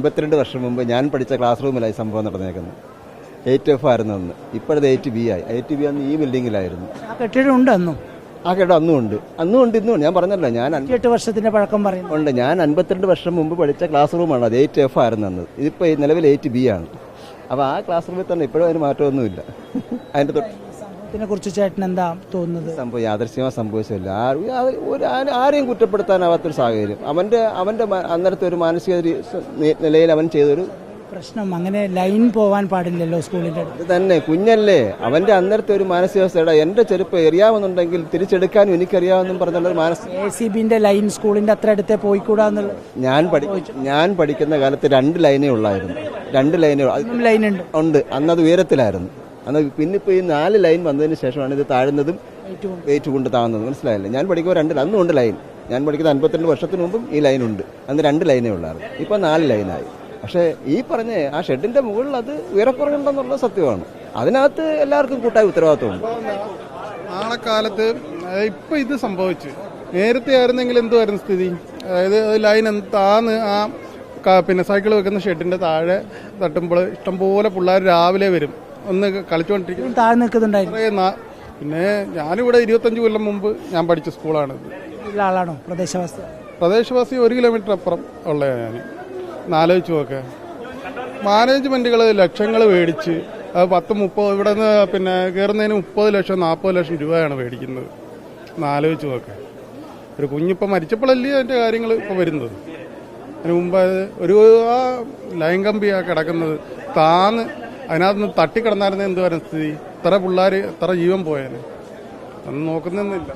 52 വർഷം മുമ്പ് ഞാൻ പഠിച്ച ക്ലാസ് റൂമിലായി സംഭവം നടന്നേക്കുന്നത്. 8F ആയിരുന്നു അന്ന്. ഇപ്പോഴത് 8B ആയി. 8B അന്ന് ഈ ബിൽഡിങ്ങിലായിരുന്നു. ആ കെട്ടിടം ഉണ്ട് അന്നും. ആ കേട്ടോ അന്നും ഉണ്ട്, ഇന്നും ഉണ്ട്. ഞാൻ പറഞ്ഞല്ലോ, ഞാൻ 8 വർഷത്തിന്റെ പഴക്കം പറയുന്നു. ഉണ്ട്. ഞാൻ 52 വർഷം മുമ്പ് പഠിച്ച ക്ലാസ് റൂമാണ് അത്. 8F ആയിരുന്നു അന്ന്. ഇതിപ്പോൾ നിലവിൽ 8B ആണ്. അപ്പോൾ ആ ക്ലാസ് റൂമിൽ തന്നെ ഇപ്പോഴും അതിന് മാറ്റമൊന്നുമില്ല. അതിൻ്റെ സംഭവത്തിനെ കുറിച്ച് ചേട്ടൻ എന്താ തോന്നുന്നത്? സംഭവം യാദൃശ്യമായി സംഭവിച്ചില്ല. ആരെയും കുറ്റപ്പെടുത്താനാവാത്തൊരു സാഹചര്യം. അവൻ്റെ അന്നേരത്തെ ഒരു മാനസിക നിലയിൽ അവൻ ചെയ്തൊരു പ്രശ്നം. അങ്ങനെ ലൈൻ പോവാൻ പാടില്ലല്ലോ സ്കൂളിന്റെ അടുത്ത്. അത് തന്നെ, കുഞ്ഞല്ലേ, അവന്റെ അന്നേരത്തെ ഒരു മാനസികാവസ്ഥ. എന്റെ ചെരുപ്പ് എറിയാമെന്നുണ്ടെങ്കിൽ തിരിച്ചെടുക്കാനും എനിക്കറിയാമെന്നും പറഞ്ഞുള്ള ഒരു ACBന്റെ ലൈൻ സ്കൂളിന്റെ അത്ര അടുത്തേ പോയിക്കൂടാന്നുള്ള. ഞാൻ പഠിക്കുന്ന കാലത്ത് 2 ലൈനേ ഉള്ളായിരുന്നു. 2 ലൈൻ ഉണ്ട്. അന്നത് ഉയരത്തിലായിരുന്നു. അന്ന് പിന്നെ ഇപ്പോൾ ഈ 4 ലൈൻ വന്നതിന് ശേഷമാണ് ഇത് താഴുന്നതും വെയിറ്റ് കൊണ്ട് താഴ്ന്നതും. മനസ്സിലായില്ലേ? ഞാൻ പഠിക്കുമ്പോൾ 2 അന്നും ഉണ്ട് ലൈൻ. ഞാൻ പഠിക്കുന്ന 52 വർഷത്തിന് മുമ്പും ഈ ലൈനുണ്ട്. അന്ന് 2 ലൈനേ ഉള്ളായിരുന്നു. ഇപ്പോൾ 4 ലൈനായി. പക്ഷേ ഈ പറഞ്ഞ ആ ഷെഡിന്റെ മുകളിൽ അത് ഉയരക്കുറവുണ്ടെന്നുള്ളത് സത്യമാണ്. അതിനകത്ത് എല്ലാവർക്കും കൂട്ടായ ഉത്തരവാദിത്വമുണ്ട്. നാളെ കാലത്ത് ഇപ്പൊ ഇത് സംഭവിച്ചു. നേരത്തെ ആയിരുന്നെങ്കിൽ എന്തുവായിരുന്നു സ്ഥിതി? അതായത് ലൈൻ താന്ന് പിന്നെ സൈക്കിൾ വെക്കുന്ന ഷെഡിന്റെ താഴെ തട്ടുമ്പോൾ ഇഷ്ടംപോലെ പിള്ളേർ രാവിലെ വരും, ഒന്ന് കളിച്ചുകൊണ്ടിരിക്കും. പിന്നെ ഞാനിവിടെ 25 കൊല്ലം മുമ്പ് ഞാൻ പഠിച്ച സ്കൂളാണിത്. ആളാണോ പ്രദേശവാസി? 1 കിലോമീറ്റർ അപ്പുറം ഉള്ളതാണ് ഞാൻ. ആലോചിച്ച് നോക്ക്. മാനേജ്മെന്റുകൾ ലക്ഷങ്ങൾ മേടിച്ച് 10-30 ഇവിടെ നിന്ന് പിന്നെ കയറുന്നതിന് 30 ലക്ഷം 40 ലക്ഷം രൂപയാണ് മേടിക്കുന്നത്. ആലോചിച്ച് നോക്ക്. ഒരു കുഞ്ഞിപ്പം മരിച്ചപ്പോഴല്ലേ അതിൻ്റെ കാര്യങ്ങൾ ഇപ്പോൾ വരുന്നത്. അതിന് മുമ്പ് ആ ലൈൻ കമ്പിയാ കിടക്കുന്നത് താന്ന് അതിനകത്ത് തട്ടിക്കിടന്നായിരുന്ന എന്തുവായിരുന്നു സ്ഥിതി? ഇത്ര പിള്ളേർ ഇത്ര ജീവൻ പോയാൽ അതൊന്നും നോക്കുന്നൊന്നുമില്ല.